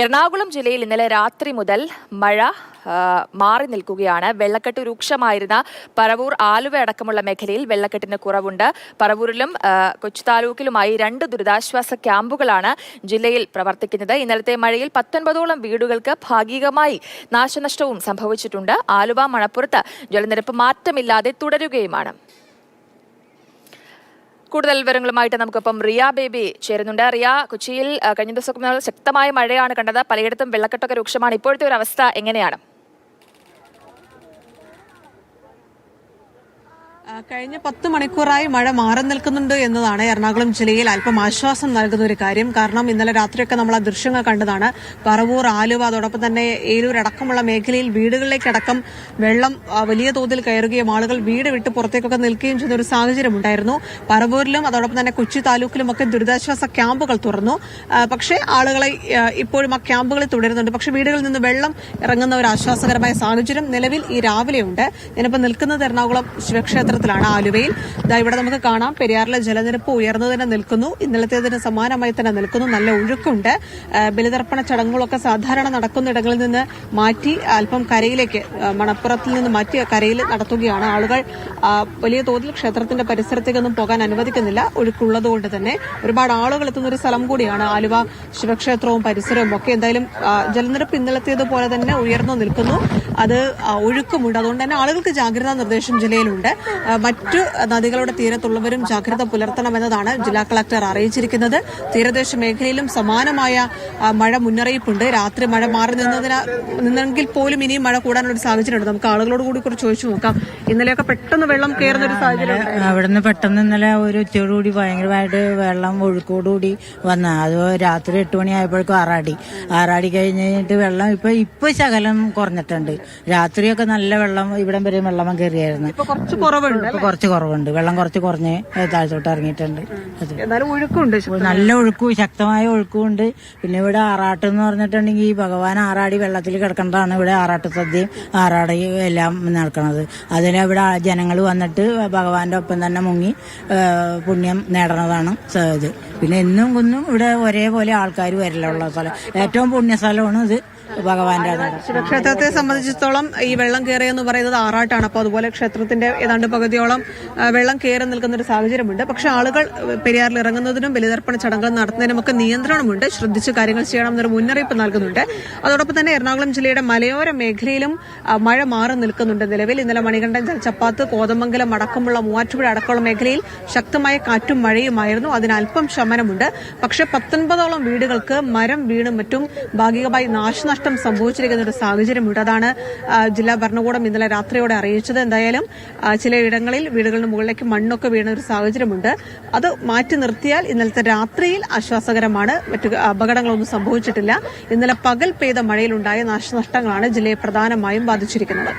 എറണാകുളം ജില്ലയിൽ ഇന്നലെ രാത്രി മുതൽ മഴ മാറി നിൽക്കുകയാണ്. വെള്ളക്കെട്ട് രൂക്ഷമായിരുന്ന പറവൂർ, ആലുവ അടക്കമുള്ള മേഖലയിൽ വെള്ളക്കെട്ടിന് കുറവുണ്ട്. പറവൂരിലും കൊച്ചി താലൂക്കിലുമായി 2 ദുരിതാശ്വാസ ക്യാമ്പുകളാണ് ജില്ലയിൽ പ്രവർത്തിക്കുന്നത്. ഇന്നലത്തെ മഴയിൽ 19ഓളം വീടുകൾക്ക് ഭാഗികമായി നാശനഷ്ടവും സംഭവിച്ചിട്ടുണ്ട്. ആലുവ, മണപ്പുറത്ത് ജലനിരപ്പ് മാറ്റമില്ലാതെ തുടരുകയുമാണ്. കൂടുതൽ വിവരങ്ങളുമായിട്ട് നമുക്കിപ്പം റിയ ബേബി ചേരുന്നുണ്ട്. റിയ, കൊച്ചിയിൽ കഴിഞ്ഞ ദിവസം ശക്തമായ മഴയാണ് കണ്ടത്. പലയിടത്തും വെള്ളക്കെട്ടൊക്കെ രൂക്ഷമാണ്. ഇപ്പോഴത്തെ ഒരു അവസ്ഥ എങ്ങനെയാണ്? കഴിഞ്ഞ 10 മണിക്കൂറായി മഴ മാറി നിൽക്കുന്നുണ്ട് എന്നതാണ് എറണാകുളം ജില്ലയിൽ അല്പം ആശ്വാസം നൽകുന്ന ഒരു കാര്യം. കാരണം ഇന്നലെ രാത്രിയൊക്കെ നമ്മൾ ആ ദൃശ്യങ്ങൾ കണ്ടതാണ്. പറവൂർ, ആലുവ, അതോടൊപ്പം തന്നെ ഏലൂർ അടക്കമുള്ള മേഖലയിൽ വീടുകളിലേക്കടക്കം വെള്ളം വലിയ തോതിൽ കയറുകയും ആളുകൾ വീട് വിട്ട് പുറത്തേക്കൊക്കെ നിൽക്കുകയും ചെയ്യുന്ന ഒരു സാഹചര്യം ഉണ്ടായിരുന്നു. പറവൂരിലും അതോടൊപ്പം തന്നെ കൊച്ചി താലൂക്കിലുമൊക്കെ ദുരിതാശ്വാസ ക്യാമ്പുകൾ തുറന്നു. പക്ഷേ ആളുകളെ ഇപ്പോഴും ആ ക്യാമ്പുകളിൽ തുടരുന്നുണ്ട്. പക്ഷേ വീടുകളിൽ നിന്ന് വെള്ളം ഇറങ്ങുന്ന ഒരു ആശ്വാസകരമായ സാഹചര്യം നിലവിൽ ഈ രാവിലെയുണ്ട്. ഞാനിപ്പോൾ നിൽക്കുന്നത് എറണാകുളം ശിവക്ഷേത്ര ആലുവയിൽ. ഇവിടെ നമുക്ക് കാണാം, പെരിയാറിലെ ജലനിരപ്പ് ഉയർന്നു തന്നെ നിൽക്കുന്നു. ഇന്നലത്തേതിന് സമാനമായി തന്നെ നിൽക്കുന്നു. നല്ല ഒഴുക്കുണ്ട്. ബലിതർപ്പണ ചടങ്ങുകളൊക്കെ സാധാരണ നടക്കുന്ന ഇടങ്ങളിൽ നിന്ന് മാറ്റി അല്പം കരയിലേക്ക്, മണപ്പുറത്തിൽ നിന്ന് മാറ്റി കരയിൽ നടത്തുകയാണ്. ആളുകൾ വലിയ തോതിൽ ക്ഷേത്രത്തിന്റെ പരിസരത്തേക്കൊന്നും പോകാൻ അനുവദിക്കുന്നില്ല. ഒഴുക്കുള്ളതുകൊണ്ട് തന്നെ ഒരുപാട് ആളുകൾ എത്തുന്ന ഒരു സ്ഥലം കൂടിയാണ് ആലുവ ശിവക്ഷേത്രവും പരിസരവും ഒക്കെ. എന്തായാലും ജലനിരപ്പ് ഇന്നലത്തേതുപോലെ തന്നെ ഉയർന്നു നിൽക്കുന്നു. അത് ഒഴുക്കുമുണ്ട്. അതുകൊണ്ട് തന്നെ ആളുകൾക്ക് ജാഗ്രതാ നിർദ്ദേശം ജില്ലയിലുണ്ട്. മറ്റു നദികളുടെ തീരത്തുള്ളവരും ജാഗ്രത പുലർത്തണമെന്നതാണ് ജില്ലാ കളക്ടർ അറിയിച്ചിരിക്കുന്നത്. തീരദേശ മേഖലയിലും സമാനമായ മഴ മുന്നറിയിപ്പുണ്ട്. രാത്രി മഴ മാറി നിന്നെങ്കിൽ പോലും ഇനിയും മഴ കൂടാനുള്ള സാഹചര്യമുണ്ട്. നമുക്ക് ആളുകളോട് കൂടി കുറച്ച് ചോദിച്ചു നോക്കാം. ഇന്നലെയൊക്കെ പെട്ടെന്ന് വെള്ളം കയറുന്ന ഒരു സാഹചര്യം അവിടുന്ന് പെട്ടെന്ന് ഇന്നലെ ഒരു ഉച്ചയോടുകൂടി ഭയങ്കരമായിട്ട് വെള്ളം ഒഴുക്കോടുകൂടി വന്ന അത് രാത്രി 8 മണിയായപ്പോഴേക്കും ആറാടി കഴിഞ്ഞിട്ട് വെള്ളം ഇപ്പൊ ശകലം കുറഞ്ഞിട്ടുണ്ട്. രാത്രിയൊക്കെ നല്ല വെള്ളം ഇവിടം വരെ വെള്ളം കയറിയായിരുന്നു. കുറച്ച് കുറവുണ്ട്. വെള്ളം കുറച്ച് കുറഞ്ഞ് താഴത്തോട്ട് ഇറങ്ങിയിട്ടുണ്ട്. നല്ല ഒഴുക്കും, ശക്തമായ ഒഴുക്കുമുണ്ട്. പിന്നെ ഇവിടെ ആറാട്ട് എന്ന് പറഞ്ഞിട്ടുണ്ടെങ്കിൽ ഭഗവാൻ ആറാടി വെള്ളത്തിൽ കിടക്കേണ്ടതാണ്. ഇവിടെ ആറാട്ട് സദ്യയും ആറാടിയും എല്ലാം നടക്കുന്നത്. അതിന് ഇവിടെ ജനങ്ങൾ വന്നിട്ട് ഭഗവാന്റെ ഒപ്പം തന്നെ മുങ്ങി പുണ്യം നേടണതാണ് ഇത്. പിന്നെ എന്നും കുന്നും ഇവിടെ ഒരേപോലെ ആൾക്കാർ വരലുള്ള സ്ഥലം. ഏറ്റവും പുണ്യസ്ഥലമാണ് ഇത് ഭഗവാന്റെ. ശിവക്ഷേത്രത്തെ സംബന്ധിച്ചിടത്തോളം ഈ വെള്ളം കയറിയെന്ന് പറയുന്നത് ആറാട്ടാണ്. അപ്പോൾ അതുപോലെ ക്ഷേത്രത്തിന്റെ ഏതാണ്ട് പകുതിയോളം വെള്ളം കയറി നിൽക്കുന്ന ഒരു സാഹചര്യമുണ്ട്. പക്ഷെ ആളുകൾ പെരിയാറിൽ ഇറങ്ങുന്നതിനും ബലിതർപ്പണ ചടങ്ങുകൾ നടത്തുന്നതിനുമൊക്കെ നിയന്ത്രണമുണ്ട്. ശ്രദ്ധിച്ച് കാര്യങ്ങൾ ചെയ്യണമെന്നൊരു മുന്നറിയിപ്പ് നൽകുന്നുണ്ട്. അതോടൊപ്പം തന്നെ എറണാകുളം ജില്ലയുടെ മലയോര മേഖലയിലും മഴ മാറി നിൽക്കുന്നുണ്ട്. നിലവിൽ ഇന്നലെ മണികണ്ഠൻ, ചപ്പാത്ത്, കോതമംഗലം അടക്കമുള്ള മൂവാറ്റുപുഴ അടക്കമുള്ള മേഖലയിൽ ശക്തമായ കാറ്റും മഴയുമായിരുന്നു. അതിന് അല്പം ശമനമുണ്ട്. പക്ഷെ 19ഓളം വീടുകൾക്ക് മരം വീണും മറ്റും ഭാഗികമായി നാശനഷ്ടം സംഭവിച്ചിരിക്കുന്ന ഒരു സാഹചര്യമുണ്ട്. അതാണ് ജില്ലാ ഭരണകൂടം ഇന്നലെ രാത്രിയോടെ അറിയിച്ചത്. എന്തായാലും ചിലയിടങ്ങളിൽ വീടുകളുടെ മുകളിലേക്ക് മണ്ണൊക്കെ വീണ ഒരു സാഹചര്യമുണ്ട്. അത് മാറ്റി നിർത്തിയാൽ ഇന്നലത്തെ രാത്രിയിൽ ആശ്വാസകരമാണ്. മറ്റു അപകടങ്ങളൊന്നും സംഭവിച്ചിട്ടില്ല. ഇന്നലെ പകൽ പെയ്ത മഴയിലുണ്ടായ നാശനഷ്ടങ്ങളാണ് ജില്ലയെ പ്രധാനമായും ബാധിച്ചിരിക്കുന്നത്.